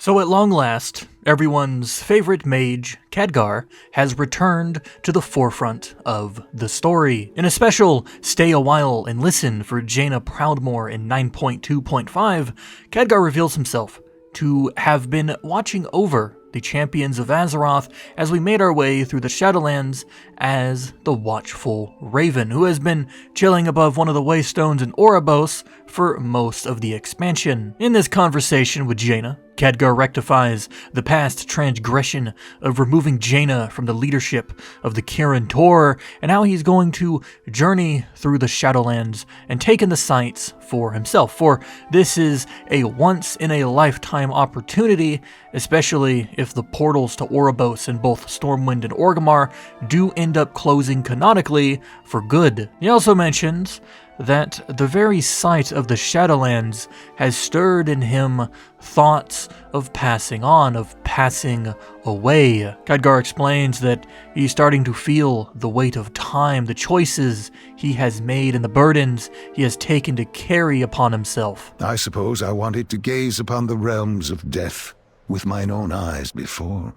So at long last, everyone's favorite mage, Khadgar, has returned to the forefront of the story. In a special Stay Awhile and Listen for Jaina Proudmoore in 9.2.5, Khadgar reveals himself to have been watching over the champions of Azeroth as we made our way through the Shadowlands as the Watchful Raven, who has been chilling above one of the waystones in Oribos for most of the expansion. In this conversation with Jaina, Khadgar rectifies the past transgression of removing Jaina from the leadership of the Kirin Tor, and how he's going to journey through the Shadowlands and take in the sights for himself. For this is a once-in-a-lifetime opportunity, especially if the portals to Oribos in both Stormwind and Orgrimmar do end up closing canonically for good. He also mentions that the very sight of the Shadowlands has stirred in him thoughts of passing on, of passing away. Khadgar explains that he's starting to feel the weight of time, the choices he has made, and the burdens he has taken to carry upon himself. I suppose I wanted to gaze upon the realms of death with mine own eyes before.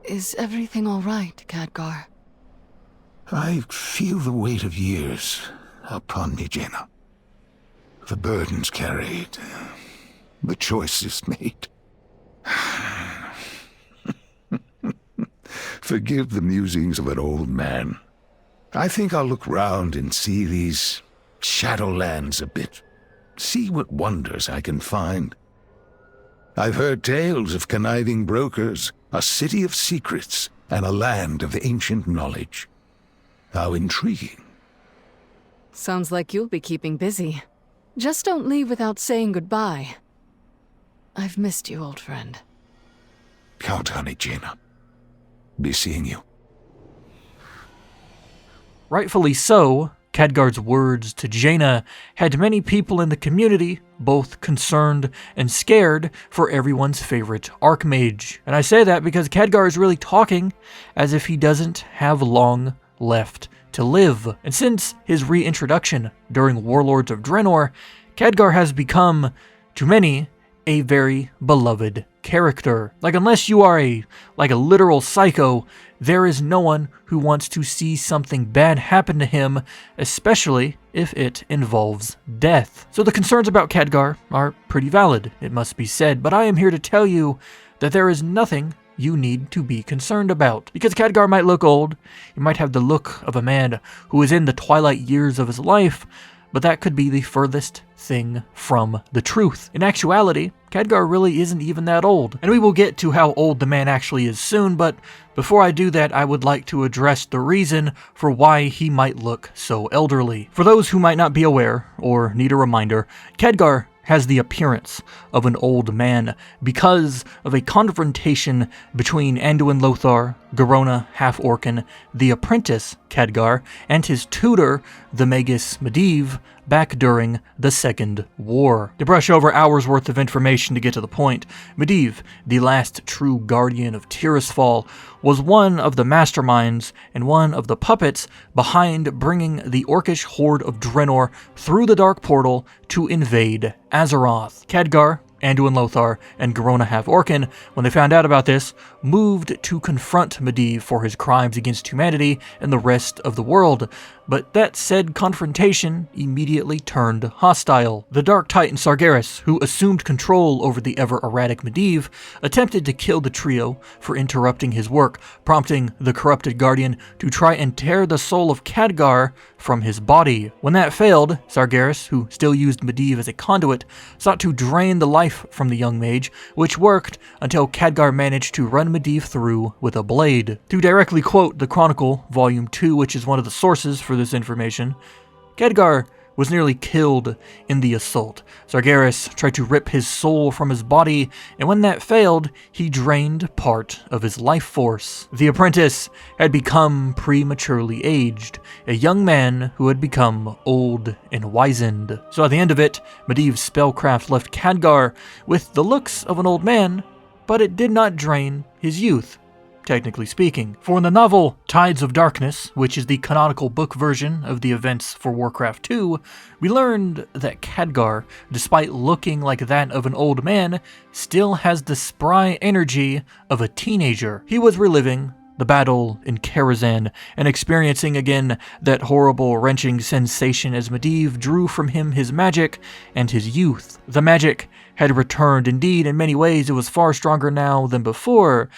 Is everything all right, Khadgar? I feel the weight of years upon me, Jaina. The burdens carried, the choices made. Forgive the musings of an old man. I think I'll look round and see these Shadowlands a bit. See what wonders I can find. I've heard tales of conniving brokers, a city of secrets, and a land of ancient knowledge. How intriguing. Sounds like you'll be keeping busy. Just don't leave without saying goodbye. I've missed you, old friend. Count on it, Jaina. Be seeing you. Rightfully so, Khadgar's words to Jaina had many people in the community both concerned and scared for everyone's favorite Archmage. And I say that because Khadgar is really talking as if he doesn't have long left to live. And since his reintroduction during Warlords of Draenor, Khadgar has become, to many, a very beloved character. Like, unless you are a literal psycho, there is no one who wants to see something bad happen to him, especially if it involves death. So the concerns about Khadgar are pretty valid, it must be said, but I am here to tell you that there is nothing you need to be concerned about. Because Khadgar might look old, he might have the look of a man who is in the twilight years of his life, but that could be the furthest thing from the truth. In actuality, Khadgar really isn't even that old, and we will get to how old the man actually is soon, but before I do that, I would like to address the reason for why he might look so elderly. For those who might not be aware, or need a reminder, Khadgar has the appearance of an old man because of a confrontation between Anduin Lothar, Garona Half-Orcan, the apprentice Khadgar, and his tutor, the Magus Medivh, back during the Second War. To brush over hours worth of information to get to the point, Medivh, the last true guardian of Tirisfal, was one of the masterminds and one of the puppets behind bringing the Orcish horde of Draenor through the Dark Portal to invade Azeroth. Khadgar, Anduin Lothar, and Garona Half-Orcan, when they found out about this, moved to confront Medivh for his crimes against humanity and the rest of the world, but that said confrontation immediately turned hostile. The Dark Titan Sargeras, who assumed control over the ever-erratic Medivh, attempted to kill the trio for interrupting his work, prompting the corrupted Guardian to try and tear the soul of Khadgar from his body. When that failed, Sargeras, who still used Medivh as a conduit, sought to drain the life from the young mage, which worked until Khadgar managed to run Medivh through with a blade. To directly quote the Chronicle, Volume 2, which is one of the sources for this information, Khadgar was nearly killed in the assault. Sargeras tried to rip his soul from his body, and when that failed, he drained part of his life force. The apprentice had become prematurely aged, a young man who had become old and wizened. So at the end of it, Medivh's spellcraft left Khadgar with the looks of an old man, but it did not drain his youth. technically speaking. For in the novel Tides of Darkness, which is the canonical book version of the events for Warcraft 2, we learned that Khadgar, despite looking like that of an old man, still has the spry energy of a teenager. He was reliving the battle in Karazhan and experiencing again that horrible, wrenching sensation as Medivh drew from him his magic and his youth. The magic had returned. Indeed, in many ways it was far stronger now than before,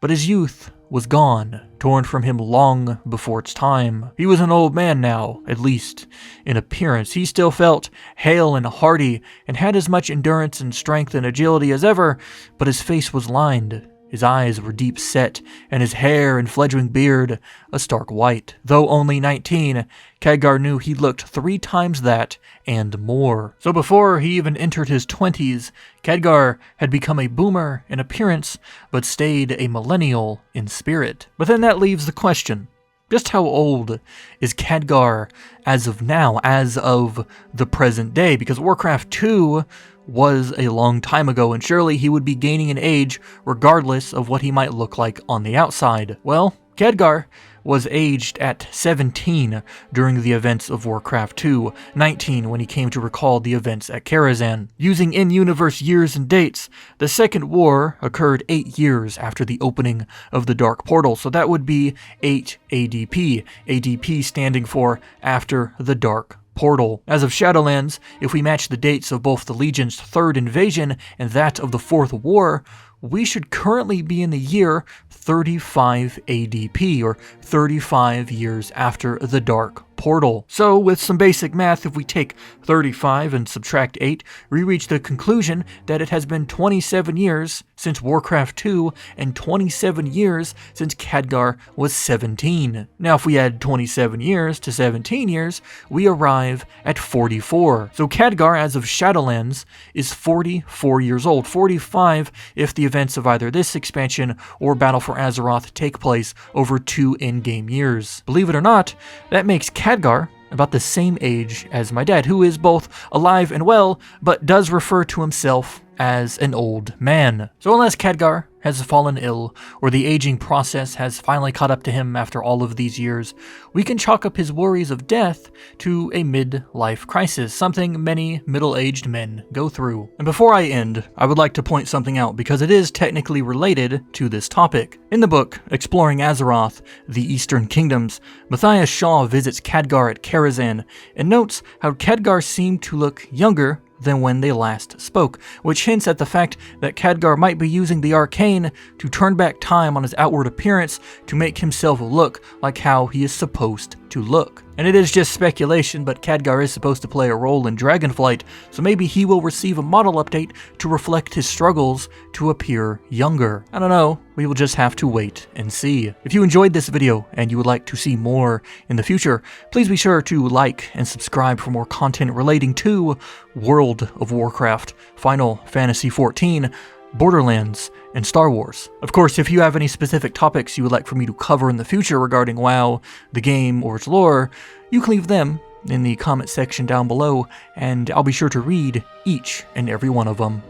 but his youth was gone, torn from him long before its time. He was an old man now, at least in appearance. He still felt hale and hearty, and had as much endurance and strength and agility as ever, but his face was lined. His eyes were deep set, and his hair and fledgling beard a stark white. Though only 19, Khadgar knew he looked 3 times that and more. So before he even entered his 20s, Khadgar had become a boomer in appearance, but stayed a millennial in spirit. But then that leaves the question, just how old is Khadgar as of now, as of the present day? Because Warcraft 2 was a long time ago, and surely he would be gaining in age regardless of what he might look like on the outside. Well, Khadgar was aged at 17 during the events of Warcraft 2, 19 when he came to recall the events at Karazhan. Using in-universe years and dates, the Second War occurred 8 years after the opening of the Dark Portal, so that would be 8 ADP, ADP standing for After the Dark Portal. As of Shadowlands, if we match the dates of both the Legion's 3rd invasion and that of the 4th War, we should currently be in the year 35 ADP, or 35 years after the Dark Portal. So, with some basic math, if we take 35 and subtract 8, we reach the conclusion that it has been 27 years since Warcraft 2 and 27 years since Khadgar was 17. Now, if we add 27 years to 17 years, we arrive at 44. So Khadgar, as of Shadowlands, is 44 years old. 45 if the events of either this expansion or Battle for Azeroth take place over 2 in-game years. Believe it or not, that makes Khadgar about the same age as my dad, who is both alive and well, but does refer to himself as an old man. So unless Khadgar has fallen ill, or the aging process has finally caught up to him after all of these years, we can chalk up his worries of death to a mid-life crisis, something many middle-aged men go through. And before I end, I would like to point something out, because it is technically related to this topic. In the book, Exploring Azeroth, the Eastern Kingdoms, Matthias Shaw visits Khadgar at Karazhan, and notes how Khadgar seemed to look younger than when they last spoke, which hints at the fact that Khadgar might be using the arcane to turn back time on his outward appearance to make himself look like how he is supposed to look. And it is just speculation, but Khadgar is supposed to play a role in Dragonflight, so maybe he will receive a model update to reflect his struggles to appear younger. I don't know, we will just have to wait and see. If you enjoyed this video and you would like to see more in the future, please be sure to like and subscribe for more content relating to World of Warcraft, Final Fantasy XIV, Borderlands, and Star Wars. Of course, if you have any specific topics you would like for me to cover in the future regarding WoW, the game, or its lore, you can leave them in the comment section down below, and I'll be sure to read each and every one of them.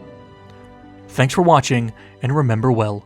Thanks for watching, and remember well.